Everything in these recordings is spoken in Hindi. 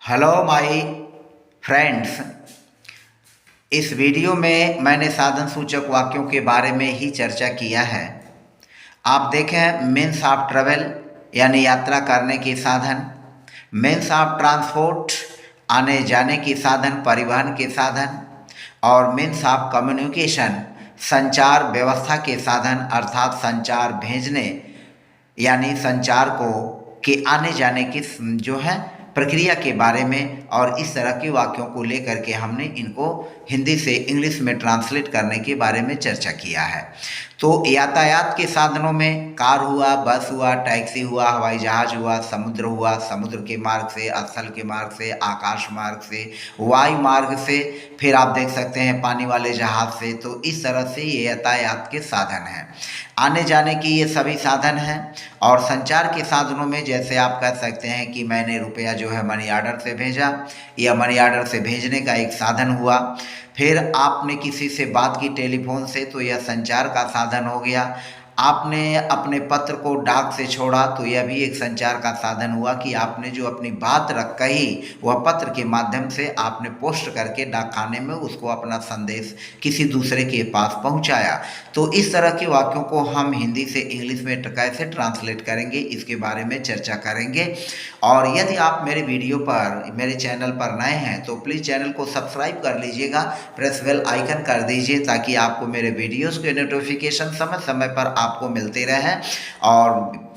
Hello my friends. इस वीडियो में मैंने साधन सूचक वाक्यों के बारे में ही चर्चा किया है। आप देखें, मीन्स ऑफ ट्रेवल यानी यात्रा करने के साधन, मीन्स ऑफ ट्रांसपोर्ट आने जाने के साधन, परिवहन के साधन, और मीन्स ऑफ कम्युनिकेशन संचार व्यवस्था के साधन अर्थात संचार भेजने यानी संचार को के आने जाने की जो है प्रक्रिया के बारे में। और इस तरह के वाक्यों को लेकर के हमने इनको हिंदी से इंग्लिश में ट्रांसलेट करने के बारे में चर्चा किया है। तो यातायात के साधनों में कार हुआ, बस हुआ, टैक्सी हुआ, हवाई जहाज हुआ, समुद्र हुआ, समुद्र के मार्ग से, स्थल के मार्ग से, आकाश मार्ग से, वायु मार्ग से, फिर आप देख सकते हैं पानी वाले जहाज से। तो इस तरह से ये यातायात के साधन हैं, आने जाने की ये सभी साधन हैं। और संचार के साधनों में जैसे आप कह सकते हैं कि मैंने रुपया जो है मनी ऑर्डर से भेजा, या मनी ऑर्डर से भेजने का एक साधन हुआ। फिर आपने किसी से बात की टेलीफोन से, तो यह संचार का साधन हो गया। आपने अपने पत्र को डाक से छोड़ा, तो यह भी एक संचार का साधन हुआ कि आपने जो अपनी बात रख कही वह पत्र के माध्यम से आपने पोस्ट करके डाकखाने में उसको अपना संदेश किसी दूसरे के पास पहुंचाया। तो इस तरह के वाक्यों को हम हिंदी से इंग्लिश में कैसे ट्रांसलेट करेंगे, इसके बारे में चर्चा करेंगे। और यदि आप मेरे वीडियो पर, मेरे चैनल पर नए हैं तो प्लीज़ चैनल को सब्सक्राइब कर लीजिएगा, प्रेस बेल आइकन कर दीजिए ताकि आपको मेरे वीडियोस के नोटिफिकेशन समय समय पर आपको मिलते रहें। और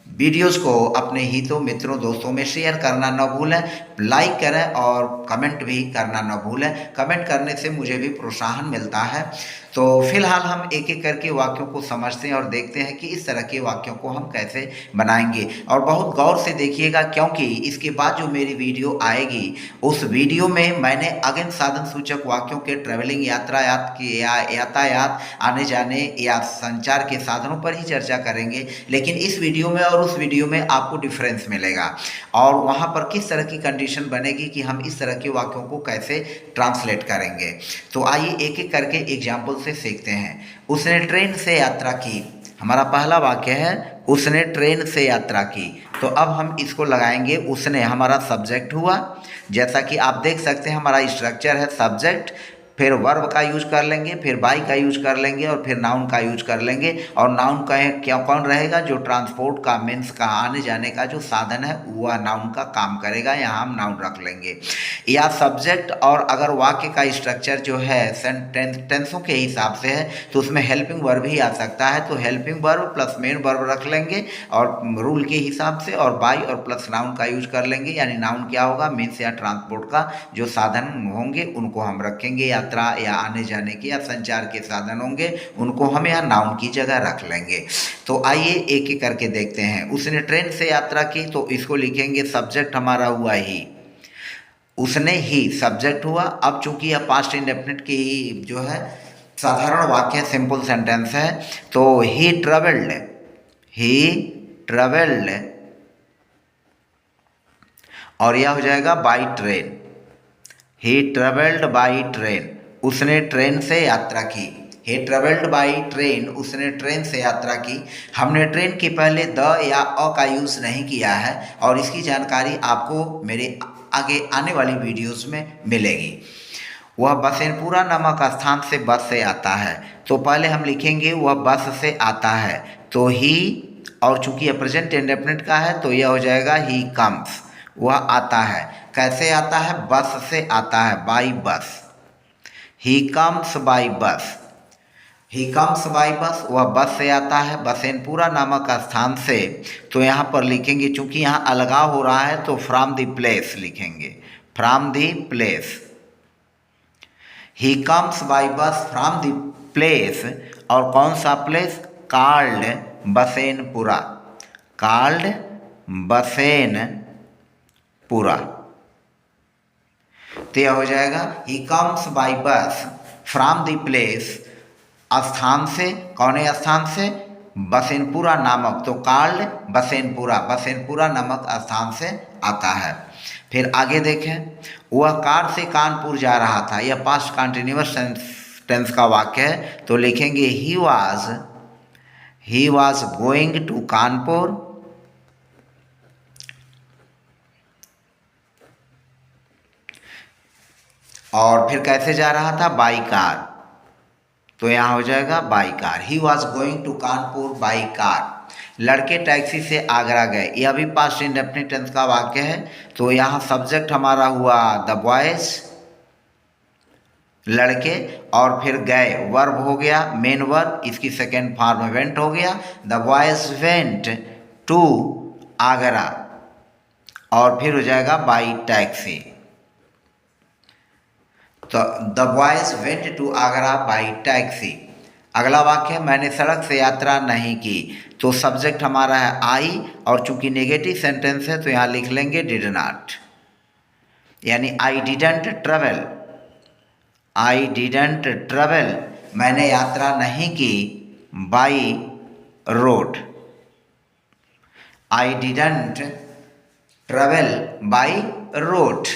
वीडियोस को अपने हितों, मित्रों, दोस्तों में शेयर करना न भूलें, लाइक करें और कमेंट भी करना न भूलें। कमेंट करने से मुझे भी प्रोत्साहन मिलता है। तो फिलहाल हम एक एक करके वाक्यों को समझते हैं और देखते हैं कि इस तरह के वाक्यों को हम कैसे बनाएंगे। और बहुत गौर से देखिएगा, क्योंकि इसके बाद जो मेरी वीडियो आएगी उस वीडियो में मैंने अगेन साधन सूचक वाक्यों के ट्रैवलिंग, यातायात की यातायात, आने जाने या संचार के साधनों पर ही चर्चा करेंगे। लेकिन इस वीडियो में और उस वीडियो में आपको डिफरेंस मिलेगा और वहाँ पर किस तरह की कंडीशन बनेगी कि हम इस तरह के वाक्यों को कैसे ट्रांसलेट करेंगे। तो आइए एक एक करके एग्जाम्पल से सीखते हैं। उसने ट्रेन से यात्रा की, हमारा पहला वाक्य है उसने ट्रेन से यात्रा की। तो अब हम इसको लगाएंगे, उसने हमारा सब्जेक्ट हुआ। जैसा कि आप देख सकते हैं हमारा स्ट्रक्चर है सब्जेक्ट, फिर वर्ब का यूज कर लेंगे, फिर बाई का यूज कर लेंगे और फिर नाउन का यूज कर लेंगे। और नाउन का क्या कौन रहेगा, जो ट्रांसपोर्ट का, मीन्स का, आने जाने का जो साधन है वह नाउन का काम करेगा, यहाँ हम नाउन रख लेंगे। या सब्जेक्ट, और अगर वाक्य का स्ट्रक्चर जो है टेंसों के हिसाब से है तो उसमें हेल्पिंग वर्ब ही आ सकता है, तो helping verb plus main verb रख लेंगे और रूल के हिसाब से, और बाई और प्लस नाउन का यूज कर लेंगे। यानी नाउन क्या होगा, मीन्स या ट्रांसपोर्ट का जो साधन होंगे उनको हम रखेंगे, यात्रा या आने जाने के या संचार के साधन होंगे उनको हम यहाँ नाउन की जगह रख लेंगे। तो आइए एक एक करके देखते हैं। उसने ट्रेन से यात्रा की, तो इसको लिखेंगे सब्जेक्ट हमारा हुआ ही, उसने ही सब्जेक्ट हुआ। अब चूंकि यह पास्ट इंडेफिनिट की ही जो है साधारण वाक्य, सिंपल सेंटेंस है, तो ही ट्रेवल्ड, ही ट्रेवल्ड, और यह हो जाएगा by train, he travelled by train, उसने ट्रेन से यात्रा की। ही ट्रेवल्ड बाई ट्रेन, उसने ट्रेन से यात्रा की। हमने ट्रेन के पहले द या अ का यूज़ नहीं किया है और इसकी जानकारी आपको मेरे आगे आने वाली वीडियोस में मिलेगी। वह बसेनपुरा नामक स्थान से बस से आता है, तो पहले हम लिखेंगे वह बस से आता है, तो ही, और चूंकि यह प्रेजेंट इंडेफिनिट का है तो यह हो जाएगा ही कम्स, वह आता है। कैसे आता है, बस से आता है, by bus, he comes by bus, he comes by bus, वह बस से आता है बसेनपुरा नामक स्थान से। तो यहाँ पर लिखेंगे, चूंकि यहाँ अलगाव हो रहा है तो फ्रॉम द प्लेस लिखेंगे, from the place, he comes by bus from the place. और कौन सा प्लेस, कॉल्ड बसेनपुरा, कॉल्ड बसेनपुरा। तो यह हो जाएगा he comes by bus from the place, स्थान से, कौन स्थान से, बसेनपुरा नामक, तो कॉल्ड बसेनपुरा, बसेनपुरा नामक स्थान से आता है। फिर आगे देखें, वह कार से कानपुर जा रहा था, यह पास्ट कंटिन्यूअस टेंस का वाक्य है, तो लिखेंगे he was going to Kanpur, और फिर कैसे जा रहा था, बाई कार, तो यहाँ हो जाएगा by car. He was going to Kanpur by car. लड़के टैक्सी से आगरा गए, यह भी पास्ट इंडेफिनिट टेंस का वाक्य है। तो यहाँ सब्जेक्ट हमारा हुआ द बॉयज, लड़के, और फिर गए वर्ब हो गया, मेन वर्ब, इसकी सेकेंड फॉर्म वेंट हो गया। The boys went to Agra, और फिर हो जाएगा बाई टैक्सी। तो the boys went to Agra by taxi. अगला वाक्य, मैंने सड़क से यात्रा नहीं की। तो सब्जेक्ट हमारा है आई, और चूंकि नेगेटिव सेंटेंस है तो यहाँ लिख लेंगे डिड नॉट, यानी I didn't travel. I didn't travel, मैंने यात्रा नहीं की by road. I didn't travel by road.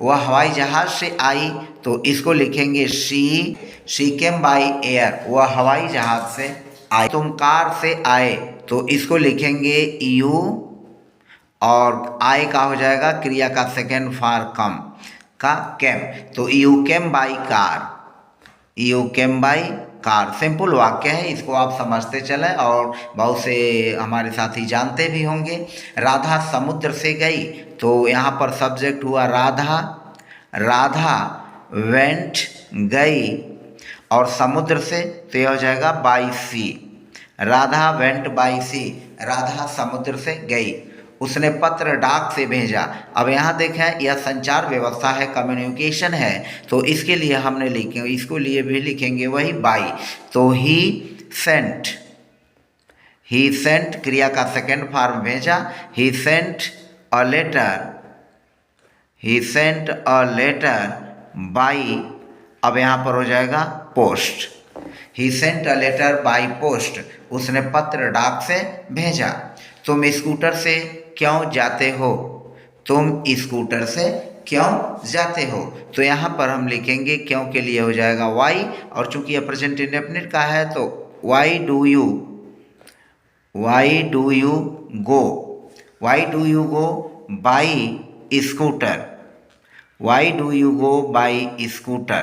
वह हवाई जहाज से आई, तो इसको लिखेंगे शी केम बाई एयर, वह हवाई जहाज से आई। तुम कार से आए, तो इसको लिखेंगे यू, और आए का हो जाएगा क्रिया का सेकेंड फॉर्म कम का केम, तो you came by car. You came by car simple वाक्य है, इसको आप समझते चलें, और बहुत से हमारे साथी जानते भी होंगे। राधा समुद्र से गई, तो यहाँ पर सब्जेक्ट हुआ राधा, राधा वेंट गई, और समुद्र से तो यह हो जाएगा by sea. Radha went by sea, Radha समुद्र से गई। उसने पत्र डाक से भेजा। अब यहाँ देखें, यह संचार व्यवस्था है, कम्युनिकेशन है, तो इसके लिए हमने लिखे, इसको लिए भी लिखेंगे वही बाई। तो ही सेंट क्रिया का सेकेंड फॉर्म भेजा। He sent a letter by, अब यहाँ पर हो जाएगा post. He sent a letter by post, उसने पत्र डाक से भेजा। तुम स्कूटर से क्यों जाते हो, तुम स्कूटर से क्यों जाते हो, तो यहाँ पर हम लिखेंगे क्यों के लिए हो जाएगा वाई, और चूंकि यह प्रेजेंट इंडेफिनिट का है तो why do you go by scooter, why do you go by scooter,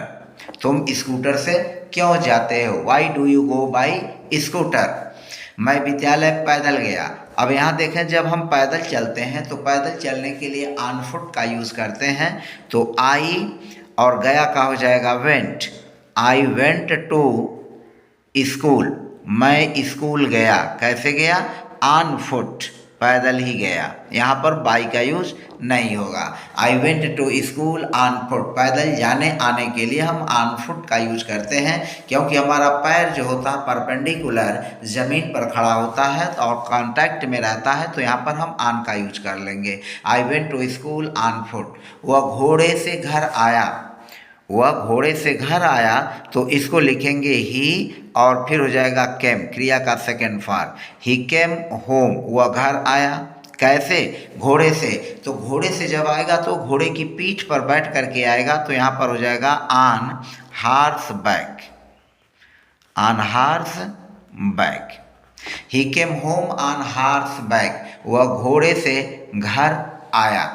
तुम स्कूटर से क्यों जाते हो, why do you go by scooter. मैं विद्यालय पैदल गया। अब यहाँ देखें, जब हम पैदल चलते हैं तो पैदल चलने के लिए ऑन फुट का यूज़ करते हैं, तो आई और गया का हो जाएगा went. I went to school, मैं स्कूल गया, कैसे गया, ऑन फुट, पैदल ही गया, यहाँ पर बाई का यूज नहीं होगा। I went to school on foot, पैदल जाने आने के लिए हम ऑन फुट का यूज करते हैं, क्योंकि हमारा पैर जो होता है परपेंडिकुलर ज़मीन पर खड़ा होता है और कांटेक्ट में रहता है, तो यहाँ पर हम ऑन का यूज कर लेंगे। I went to school on foot. वह घोड़े से घर आया, वह घोड़े से घर आया, तो इसको लिखेंगे ही, और फिर हो जाएगा केम, क्रिया का सेकेंड फॉर्म। ही केम होम, वह घर आया, कैसे, घोड़े से। तो घोड़े से जब आएगा तो घोड़े की पीठ पर बैठ करके आएगा, तो यहाँ पर हो जाएगा on horse back, on horse back. He came home on horse back, वह घोड़े से घर आया।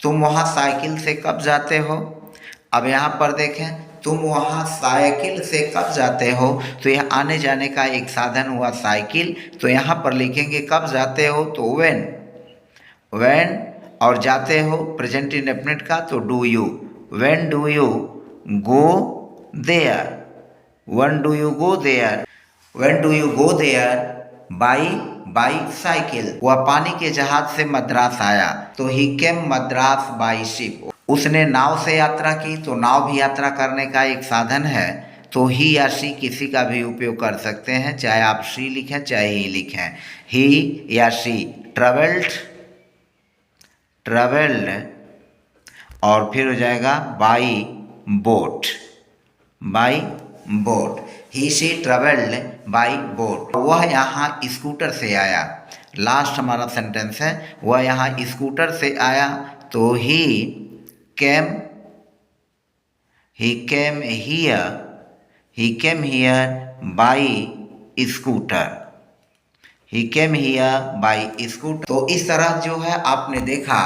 तुम वहाँ साइकिल से कब जाते हो, अब यहाँ पर देखें, तुम वहाँ साइकिल से कब जाते हो, तो यह आने जाने का एक साधन हुआ साइकिल, तो यहाँ पर लिखेंगे कब जाते हो, तो व्हेन, और जाते हो प्रेजेंट इंडेफिनिट का, तो do you, when do you go there, when do you go there, when do you go there by cycle. वह पानी के जहाज से मद्रास आया, तो he came Madras by ship. उसने नाव से यात्रा की, तो नाव भी यात्रा करने का एक साधन है, तो ही या शी किसी का भी उपयोग कर सकते हैं, चाहे आप शी लिखें चाहे ही लिखें। ही या शी ट्रेवल्ड, और फिर हो जाएगा by boat, he she travelled by boat. वह यहाँ स्कूटर से आया, लास्ट हमारा सेंटेंस है, वह यहाँ स्कूटर से आया, तो ही came here by scooter, he came here by scooter। तो इस तरह जो है आपने देखा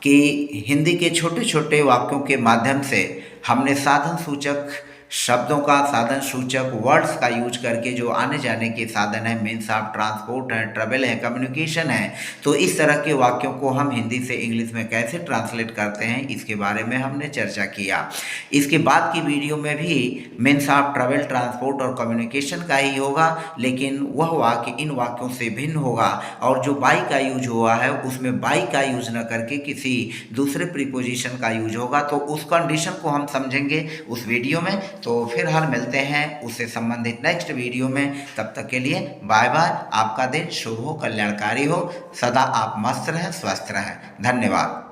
कि हिंदी के छोटे छोटे वाक्यों के माध्यम से हमने साधन सूचक शब्दों का, साधन सूचक वर्ड्स का यूज करके जो आने जाने के साधन है, मीन्स ऑफ ट्रांसपोर्ट है, ट्रेवल है, कम्युनिकेशन है, तो इस तरह के वाक्यों को हम हिंदी से इंग्लिश में कैसे ट्रांसलेट करते हैं, इसके बारे में हमने चर्चा किया। इसके बाद की वीडियो में भी मीन्स ऑफ ट्रेवल, ट्रांसपोर्ट और कम्युनिकेशन का ही होगा, लेकिन वह वाक्य इन वाक्यों से भिन्न होगा और जो बाई का यूज हुआ है उसमें बाई का यूज न करके किसी दूसरे प्रीपोजिशन का यूज होगा। तो उस कंडीशन को हम समझेंगे उस वीडियो में। तो फिलहाल मिलते हैं उससे संबंधित नेक्स्ट वीडियो में। तब तक के लिए बाय बाय। आपका दिन शुभ हो, कल्याणकारी हो, सदा आप मस्त रहें, स्वस्थ रहें। धन्यवाद।